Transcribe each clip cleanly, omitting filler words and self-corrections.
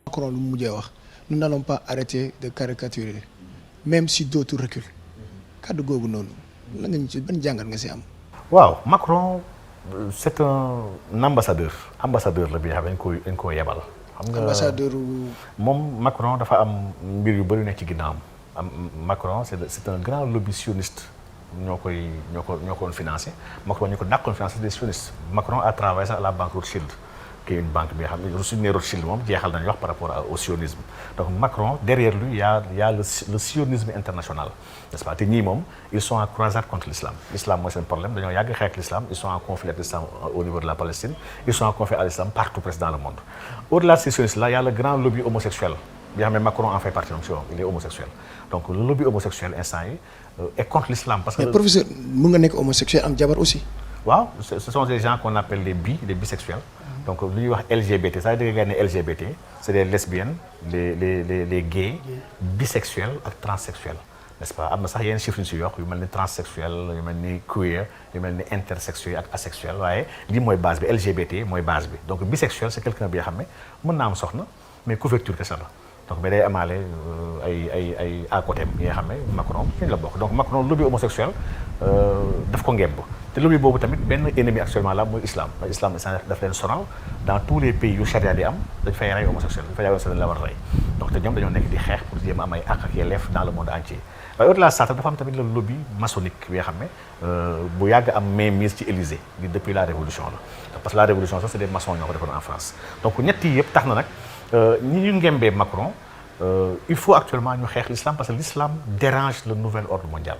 Macron lu mu mujjee wax nous n'allons pas arrêter de caricaturer même si d'autres reculent kàddu googu noonu la nga ñu ci ban jàngat nga si am. waaw Macron c'est un ambassadeur la bi nga xam ne dañ koo yebal. xam nga ambassadeur. moom Macron dafa am mbir yu bëri nekk ci ginnaawam Macron c'est un grand lobby sioniste ñoo ko financé Macron ñu ko dàqoon financé des sionistes. Macron a travaillé sax à la banque Rothschild qui est une banque bi nga xam ne suñu nee Rothschild moom jeexal nañu wax par rapport au sionisme donc Macron derrière lui y a le sionisme international n'est-ce pas te ñii moom ils sont en croisade contre l'islam mooy seen problème dañoo yàgg xeex l'islam ils sont en conflit avec l'islam au niveau de la Palestine ils sont en conflit avec l'islam partout presque dans le monde au-delà de ces sionistes là il y a le grand lobby homosexuel bi nga xam ne Macron en fait partie donc il est homosexuel donc le lobby homosexuel instant yi est contre l'islam parce que mais professeur mun nga nekk homosexuel am jabar aussi. waaw ce sont des gens qu'on appelle les bisexuels. donc lu ñuy wax LGBT ça veut dire que LGBT c'est des lesbiennes les gays bisexuels ak transsexuels n'est-ce pas am na sax yenn chiffres yu si yokk yu mel ni transsexuel yu mel ni queer yu mel ni intersexuel ak asexuel waaye lii mooy base bi LGBT mooy base bi donc bisexuel c'est quelqu'un bi nga xam ne mën naa am soxna mais couverture kese la donc mais day amaale ay à côté yi nga xam ne Macron fi ñu la bokk donc Macron lobby homosexuel daf ko ngemb te lobby boobu tamit benn ennemi actuellement là mooy islam daf leen sonal dans tous les pays yu charia di am dañ fay rey homosexuel dañ fay rey homosexuel la war a rey donc te ñoom dañoo nekk di xeex pour jéem a am ay àq ak yelleef dans le monde entier waaye au-delà de ça dafa am tamit le lobby maçonnique bi nga xam ne bu yàgg am mainmise ci Élysée bi depuis la révolution la parce que la révolution sax c'est des maçons ñoo ko defoon en France donc ñett yi yëpp tax na nag ñi ñu ngembee Macron il faut actuellement ñu xeex l'islam parce que l'islam dérange le nouvel ordre mondial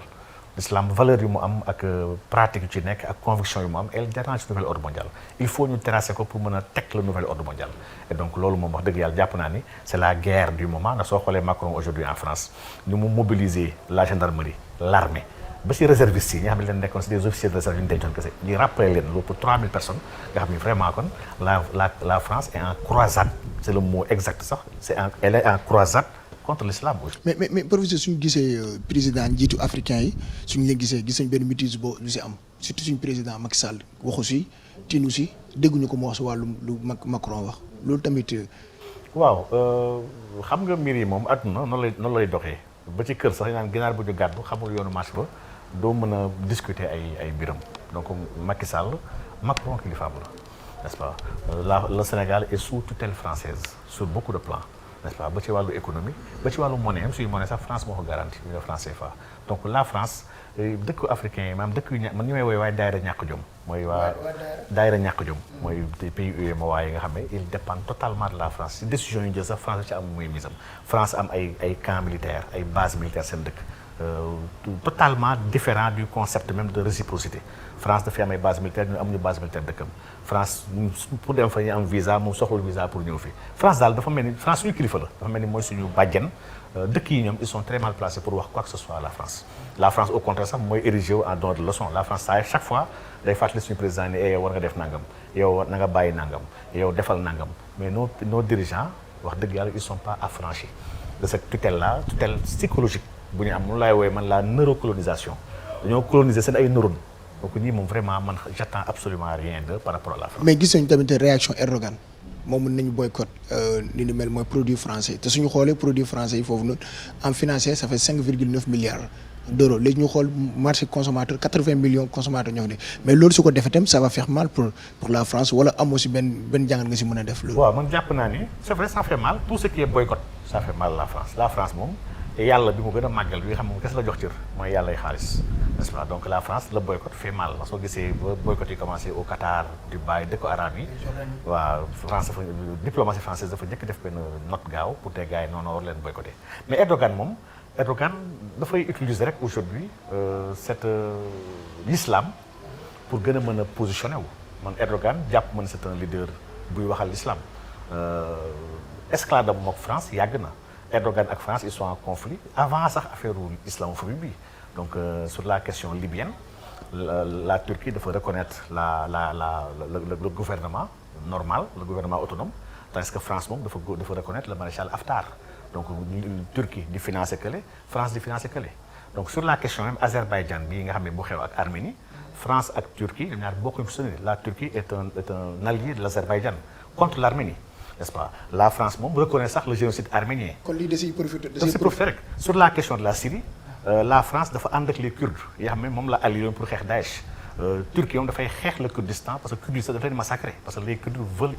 l'islam valeur yu mu am ak pratique yu ci nekk ak conviction yu mu am elle dérange le nouvel ordre mondial il faut ñu tracer ko pour mën a teg le nouvel ordre mondial et donc loolu moom wax dëgg yàlla jàpp naa ni c'est la guerre du moment ndax soo xoolee Macron aujourd'hui en France ni mu mobiliser la gendarmerie l'armée ba ci réservistes yi nga xam ne leen nekkoon c'est des officiers de réserve yu ñu dencoon kese ñuy rappeler leen loolu pour 3000 personnes nga xam ni vraiment kon la France est en croisade c'est le mot exact sax elle est en croisade contre l'islam aussi. mais professeur suñu gisee président njiitu africain yi suñu leen gisee gis nañ benn maîtrise boo lu si am surtout suñu président Macky Sall waxu si tiinu si dégguñu ko mu wax si wàllum lu Macron wax loolu tamit. waaw xam nga mbir yi moom àdduna noonu lay doxee ba ci kër sax ñu naan ginaar bu ñu gàddu xamul yoonu marché ba doo mën a discuter ay mbiram donc Macky Sall Macron kilifaam la n'est-ce pas le Sénégal est sous tutelle française sur beaucoup de plans. n'est-ce pas ba ci wàllu économie ba ci wàllu monnaie am suñu monnaie sax France moo ko garanti ñu ne franc CFA donc la France dëkku africain yi maanaam dëkk yu man ñu may woowee waaye daayira ñàkk jom mooy waa daayira ñàkk jom mooy pays UEMOA yi nga xam ne ils dépendent totalement de la France si décision yu jël sax France ci am muy misam France am ay camps militaires ay bases militaires seen dëkk totalement différent du concept même de réciprocité France dafay am ay base militaire ñu amuñu base militaire dëkkam France pour dem fa ñu am visa moom soxlul visa pour ñëw fi France daal dafa mel ni France suñu kilifa la dafa mel ni mooy suñu bàjjen dëkk yi ñoom ils sont très mal placés pour wax quoi que ce soit à la France au contraire sax mooy érigé wu en don de leçon la France saa chaque fois day fàttali suñu président ni yow war nga def nangam yow na nga bàyyi nangam yow defal nangam mais nos dirigeants wax dëgg yàlla ils sont pas affranchis de cette tutelle là tutelle psychologique bu ñu am mun laay wooye man la neurocolonisation dañoo coloniser seen ay neurones donc ñii moom vraiment man j'attends absolument rien de par rapport à la France. mais gis nañu tamit réaction Erdogan moom mën nañu boycott li ni mel mooy produit français te suñu xoolee produit français yi foofu noonu en financier ça fait 5,9 milliards d'euros léegi ñu xool marché consommateur 80 millions consommateurs ñoo fi ne mais loolu su ko defee tam ça va faire mal pour la France wala amoo si benn jàngat nga si mën a def. loolu waaw man jàpp naa ni c'est vrai ça fait mal tout ce qui est boycott ça fait mal la France moom. yàlla bi mu gën a màggal bi nga xam ne kese la jox cër mooy yàllay xaalis n'est-ce pas donc la France le boycott fait mal soo gisee boycott yi commencé au Qatar Dubaï dëkku arabe yi waaw France dafa diplomatie française dafa njëkk def benn note gaaw pour te gars yi noonu war leen boycotter mais Erdogan dafay utiliser rek aujourd'hui l'islam pour gën a mën a positionner wu man Erdogan jàpp man c'est un leader buy waxal l'islam escalade mook France yàgg na Erdogan ak France ils sont en conflit avant sax affaire islamophobie bi donc sur la question libyenne la Turquie dafa reconnaître le gouvernement normal le gouvernement autonome tandis que France moom dafa reconnaître le maréchal Haftar donc Turquie di financer kële France di financer kële donc sur la question même Azerbaïdjan bii nga xam ne bu xew ak Arménie France ak Turquie ñoom ñaar bokkuñu fu sori la Turquie est un allié de l'Azerbaïdjan contre l'Arménie n'est-ce pas la France moom reconnaît sax le génocide arménien. kon lii da ciy profité rek sur la question de la Syrie la France dafa ànd ak les Kurdes yoo xam ne moom la allié pour xeex Daesh. Turquie moom dafay xeex le Kurdistan parce que Kurdistan dafa leen massacré parce que les Kurdes veulent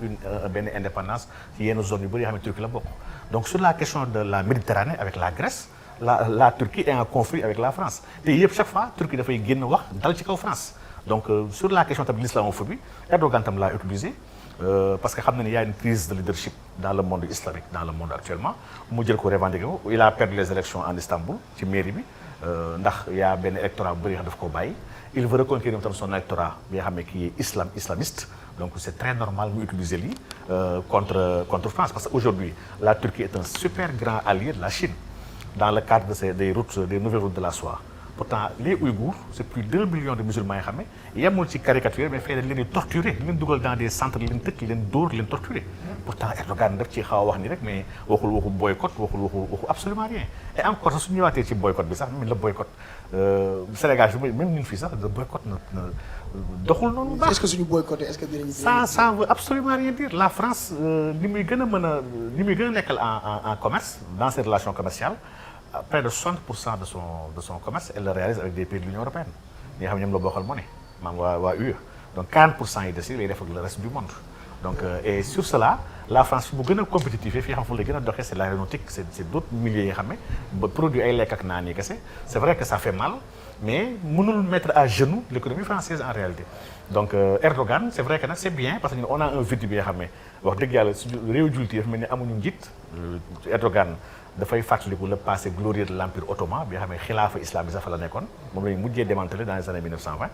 benn indépendance ci yenn zone yu bëri yoo xam ne Turquie la bokk donc sur la question de la Méditerranée avec la Grèce la Turquie est en conflit avec la France te yëpp chaque fois Turquie dafay génn wax dal ci kaw France donc sur la question tamit de l'islamophobie Erdogan tam l'a utilisé parce que xam na ne y a une crise de leadership dans le monde islamique dans le monde actuellement mu jël ko revendiqué ko il a perdu les élections en Istanbul ci mairie bi ndax y a benn électorat bu bëri xam daf koo bàyyi il veut reconquérir tam son électorat bi nga xam ne qui est islamiste donc c'est très normal mu utiliser lii contre France parce que aujourd'hui la Turquie est un super grand allié de la Chine dans le cadre de des nouvelles routes de la soie pourtant les Ouïghours c'est plus de 2 millions de musulmans yoo xam ne yemul ci caricature mais fay leen di torturer leen dugal dans des centres leen tëj leen dóor leen torturer pourtant Erdogan daf ci xaw a wax ni rek mais waxu boycott waxu absolument rien et encore sax su ñëwaatee ci boycott bi sax même le boycott Sénégal même ñun fii sax le boycott na doxul noonu baax. est-ce que suñu boycotté est-ce que dinañu. ça veut absolument rien dire la France li muy gën a nekkal en commerce dans ses relations commerciales. Près de 60% de son commerce elle le réalise avec des pays de l'Union européenne ñi nga xam ne ñoom la bokkal monnaie maanaam waa UE donc 40% yi des lay def ak le reste du monde donc et sur cela la France fi mu gën a compétitif fii xam fu la gën a doxee c'est l'aéronautique c'est d'autres milieux yi nga xam ne ba produit ay lekk ak naan yi kese c'est vrai que ça fait mal mais mënul mettre à genoux l'économie française en réalité donc Erdogan c'est vrai que nag c'est bien parce que ñun on a un vétu bi nga xam ne wax dëgg yàlla suñu réew jullit yi dafa mel ni amuñu njiit Erdogan dafay fàttaliku le passé glorieux de l'empire ottoman bi nga xam ne xilaafa islamique sax fa la nekkoon moom lañu mujjee démantelé dans les années 1920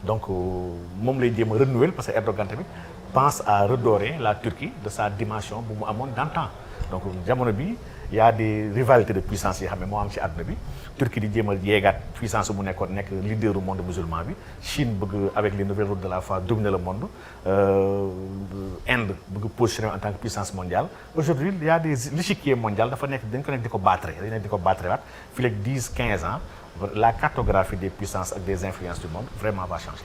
donc moom lay jéem a renouveler parce que Erdogan tamit pense à redorer la Turquie de sa dimension bu mu amoon d'antan donc jamono bi y a des rivalités de puissance yoo xam ne moo am ci àdduna bi Turquie di jéem a yeegaat puissance bu nekkoon nekk leader du monde musulman bi Chine bëgg avec les nouvelles routes de la foi dominer le monde Inde bëgg positionner en tant que puissance mondiale aujourd'hui il y a l'échiquier mondial dafa nekk dañ ko nekk di ko battre waat fii léegi 10-15 ans la cartographie des puissances ak des influences du monde vraiment va changer